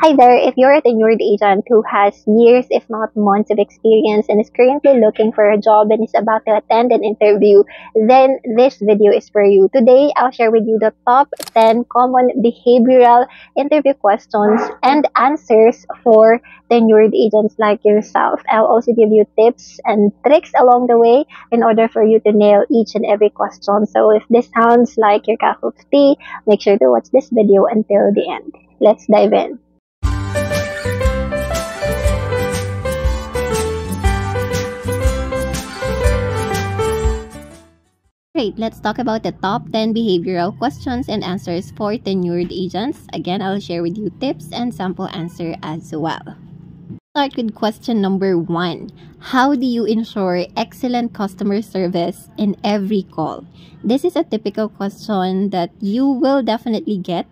Hi there, if you're a tenured agent who has years, if not months of experience and is currently looking for a job and is about to attend an interview, then this video is for you. Today, I'll share with you the top 10 common behavioral interview questions and answers for tenured agents like yourself. I'll also give you tips and tricks along the way in order for you to nail each and every question. So if this sounds like your cup of tea, make sure to watch this video until the end. Let's dive in. Great, let's talk about the top 10 behavioral questions and answers for tenured agents. Again, I'll share with you tips and sample answer as well. Start with question number 1. How do you ensure excellent customer service in every call? This is a typical question that you will definitely get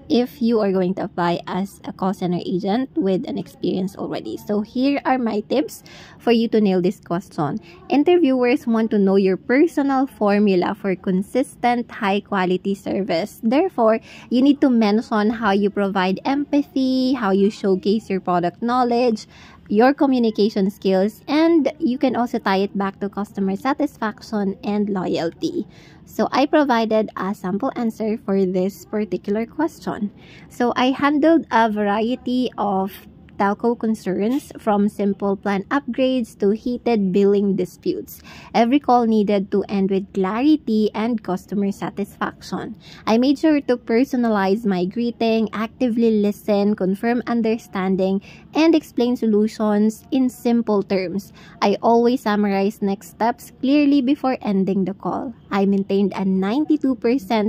if you are going to apply as a call center agent with an experience already. So here are my tips for you to nail this question. Interviewers want to know your personal formula for consistent high quality service. Therefore, you need to mention how you provide empathy, how you showcase your product knowledge, your communication skills, and you can also tie it back to customer satisfaction and loyalty. So I provided a sample answer for this particular question. So I handled a variety of telco concerns, from simple plan upgrades to heated billing disputes. Every call needed to end with clarity and customer satisfaction. I made sure to personalize my greeting, actively listen, confirm understanding, and explain solutions in simple terms. I always summarize next steps clearly before ending the call. I maintained a 92%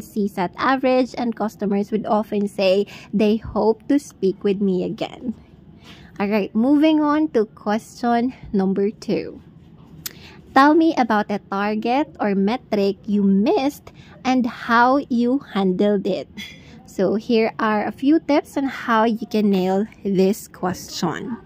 CSAT average, and customers would often say they hope to speak with me again. Alright, moving on to question number 2. Tell me about a target or metric you missed and how you handled it. So here are a few tips on how you can nail this question.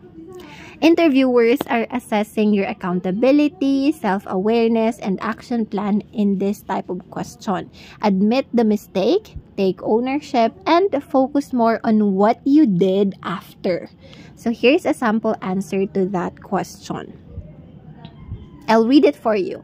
Interviewers are assessing your accountability, self-awareness, and action plan in this type of question. Admit the mistake, take ownership, and focus more on what you did after. So here's a sample answer to that question. I'll read it for you.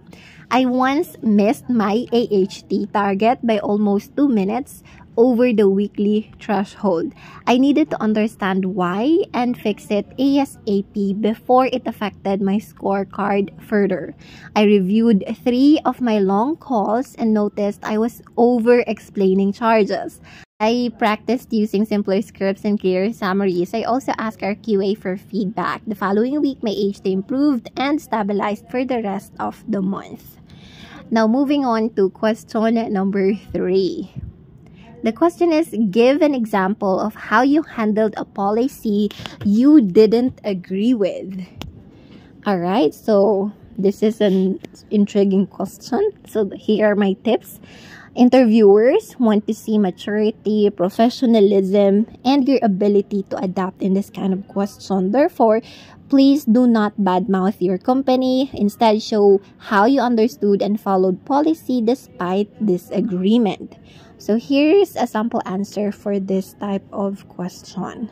I once missed my AHT target by almost 2 minutes over the weekly threshold. I needed to understand why and fix it ASAP before it affected my scorecard further. I reviewed 3 of my long calls and noticed I was over-explaining charges. I practiced using simpler scripts and clearer summaries. I also asked our QA for feedback. The following week, my AHT improved and stabilized for the rest of the month. Now, moving on to question number 3. The question is, give an example of how you handled a policy you didn't agree with. Alright, so this is an intriguing question. So here are my tips. Interviewers want to see maturity, professionalism, and your ability to adapt in this kind of question. Therefore, please do not badmouth your company. Instead, show how you understood and followed policy despite disagreement. So here's a sample answer for this type of question.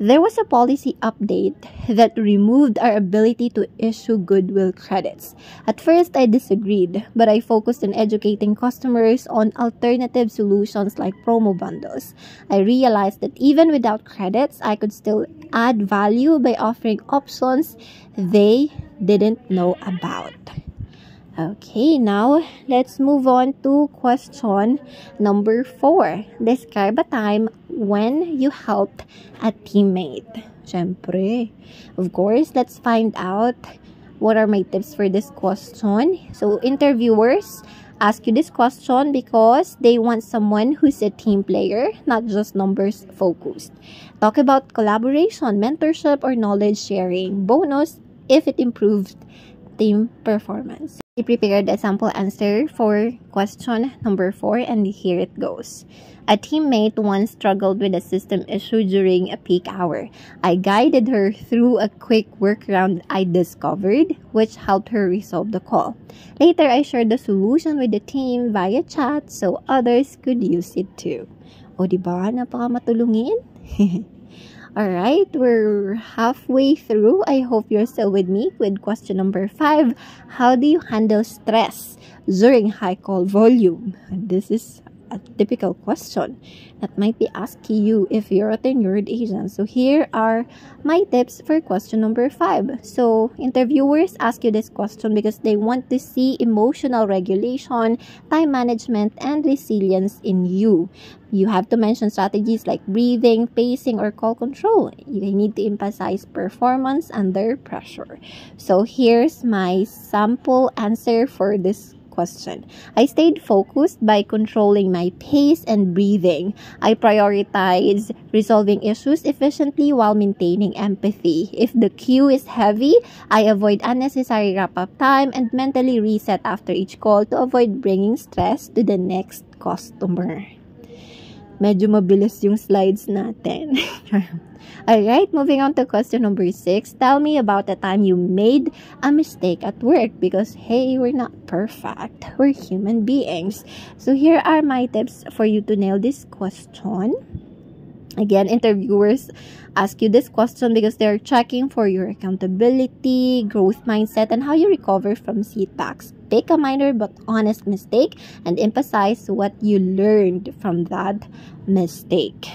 There was a policy update that removed our ability to issue goodwill credits. At first, I disagreed, but I focused on educating customers on alternative solutions like promo bundles. I realized that even without credits, I could still add value by offering options they didn't know about. Okay, now let's move on to question number 4. Describe a time when you helped a teammate. Syempre. Of course, let's find out what are my tips for this question. So, interviewers ask you this question because they want someone who's a team player, not just numbers focused. Talk about collaboration, mentorship, or knowledge sharing. Bonus if it improved team performance. I prepared a sample answer for question number 4, and here it goes. A teammate once struggled with a system issue during a peak hour. I guided her through a quick workaround I discovered, which helped her resolve the call. Later, I shared the solution with the team via chat so others could use it too. O diba, napaka matulungin? Alright, we're halfway through. I hope you're still with me with question number 5. How do you handle stress during high call volume? And this is a typical question that might be asked you if you're a tenured agent. So here are my tips for question number 5. So interviewers ask you this question because they want to see emotional regulation, time management, and resilience in you. You have to mention strategies like breathing, pacing, or call control. You need to emphasize performance under pressure. So here's my sample answer for this question. I stayed focused by controlling my pace and breathing. I prioritize resolving issues efficiently while maintaining empathy. If the queue is heavy, I avoid unnecessary wrap-up time and mentally reset after each call to avoid bringing stress to the next customer. Medyo mabilis yung slides natin. Alright, moving on to question number 6. Tell me about the time you made a mistake at work because, hey, we're not perfect. We're human beings. So here are my tips for you to nail this question. Again, interviewers ask you this question because they're checking for your accountability, growth mindset, and how you recover from setbacks. Pick a minor but honest mistake and emphasize what you learned from that mistake.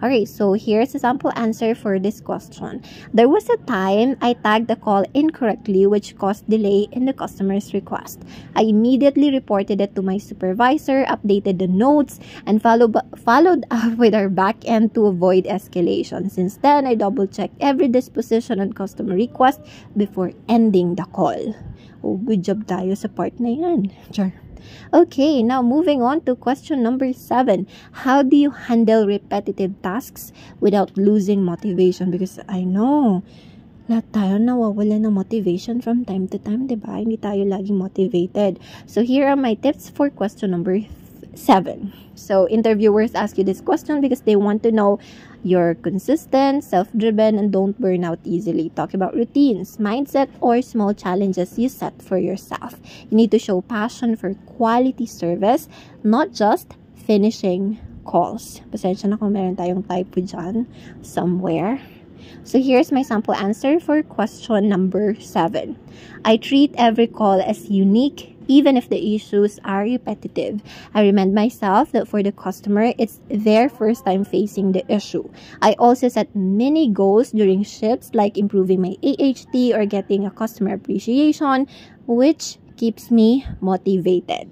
Alright, so here's a sample answer for this question. There was a time I tagged the call incorrectly which caused delay in the customer's request. I immediately reported it to my supervisor, updated the notes, and followed up with our back end to avoid escalation. Since then, I double-checked every disposition on customer request before ending the call. Oh, good job tayo sa part na yan. Sure. Okay, now moving on to question number 7. How do you handle repetitive tasks without losing motivation? Because I know, lahat tayo nawawala ng motivation from time to time, diba? Hindi tayo laging motivated. So here are my tips for question number 7. So interviewers ask you this question because they want to know you're consistent, self-driven, and don't burn out easily. Talk about routines, mindset, or small challenges you set for yourself. You need to show passion for quality service, not just finishing calls. Pasensya na kung meron tayong typo dyan somewhere. So here's my sample answer for question number 7. I treat every call as unique, even if the issues are repetitive. I remind myself that for the customer, it's their first time facing the issue. I also set many goals during shifts like improving my AHT or getting a customer appreciation, which keeps me motivated.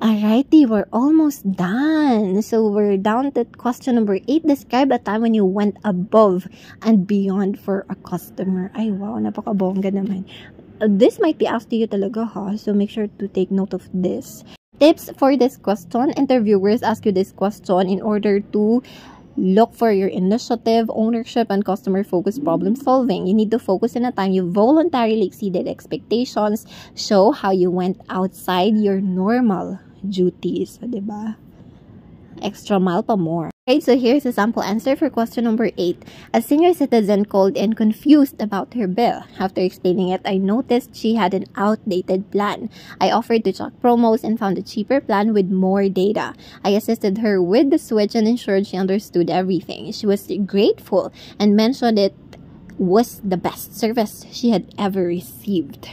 Alrighty, we're almost done. So we're down to question number 8. Describe a time when you went above and beyond for a customer. Ay, wow, napakabongga naman. This might be asked to you talaga, ha? So make sure to take note of this. Tips for this question. Interviewers ask you this question in order to look for your initiative, ownership, and customer-focused problem solving. You need to focus on a time you voluntarily exceeded expectations. Show how you went outside your normal duties. So, diba? Extra mile pa more. Okay, so here's a sample answer for question number 8. A senior citizen called in confused about her bill. After explaining it, I noticed she had an outdated plan. I offered to check promos and found a cheaper plan with more data. I assisted her with the switch and ensured she understood everything. She was grateful and mentioned it was the best service she had ever received.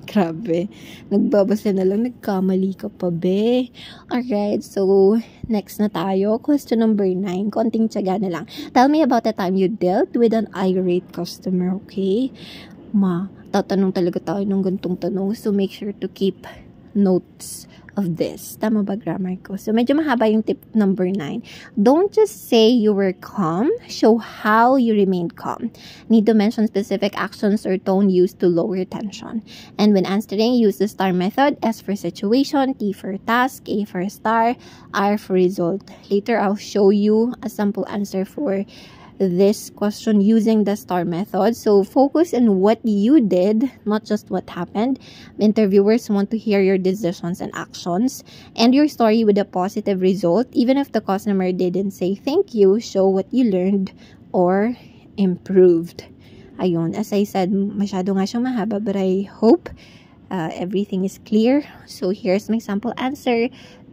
Grabe. Nagbabasa na lang, nagkamali ka pa, be. Alright, so next na tayo. Question number 9. Konting tiyaga na lang. Tell me about the time you dealt with an irate customer, okay? Tatanong talaga tayo ng gantong tanong. So make sure to keep notes of this. Tama ba grammar ko? So medyo mahaba yung tip number 9. Don't just say you were calm. Show how you remained calm. Need to mention specific actions or tone used to lower tension. And when answering, use the STAR method. S for situation, T for task, A for star, R for result. Later, I'll show you a sample answer for this question using the STAR method. So focus on what you did, not just what happened. Interviewers want to hear your decisions and actions. End your story with a positive result. Even if the customer didn't say thank you, show what you learned or improved. Ayun, as I said, masyado nga siyang mahaba, but I hope everything is clear. So here's my sample answer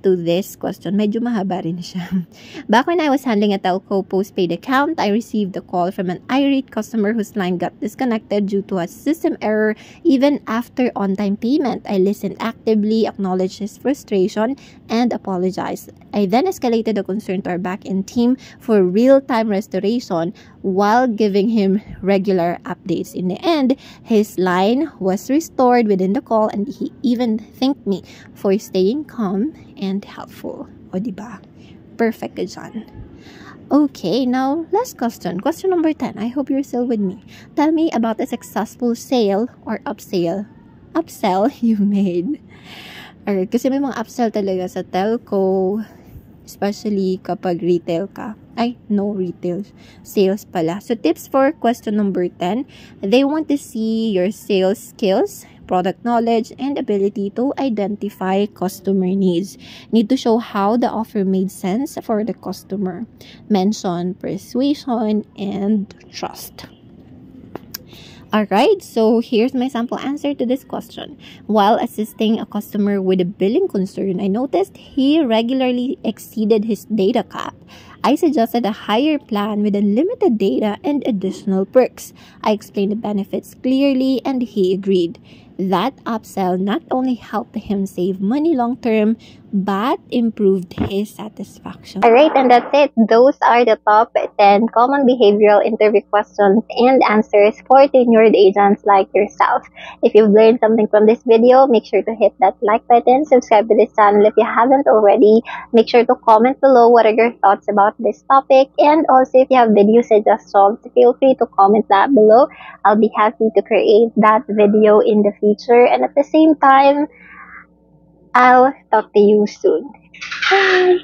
to this question. Medyo mahaba rin siya. Back when I was handling a telco postpaid account, I received a call from an irate customer whose line got disconnected due to a system error even after on-time payment. I listened actively, acknowledged his frustration, and apologized. I then escalated the concern to our back-end team for real-time restoration while giving him regular updates. In the end, his line was restored within the call and he even thanked me for staying calm and helpful. O diba? Perfect ka dyan. Okay, now last question. Question number 10. I hope you're still with me. Tell me about a successful sale or upsell you made. Alright, kasi may mga upsell talaga sa telco, especially kapag retail ka. Ay, no retail. Sales pala. So, tips for question number 10. They want to see your sales skills, product knowledge, and ability to identify customer needs. Need to show how the offer made sense for the customer. Mention persuasion and trust. Alright, so here's my sample answer to this question. While assisting a customer with a billing concern, I noticed he regularly exceeded his data cap. I suggested a higher plan with unlimited data and additional perks. I explained the benefits clearly and he agreed. That upsell not only helped him save money long term, but improved his satisfaction. Alright, and that's it. Those are the top 10 common behavioral interview questions and answers for tenured agents like yourself. If you've learned something from this video, make sure to hit that like button, subscribe to this channel if you haven't already. Make sure to comment below what are your thoughts about this topic, and also if you have video suggestions, feel free to comment that below. I'll be happy to create that video in the future, and at the same time, I'll talk to you soon. Bye!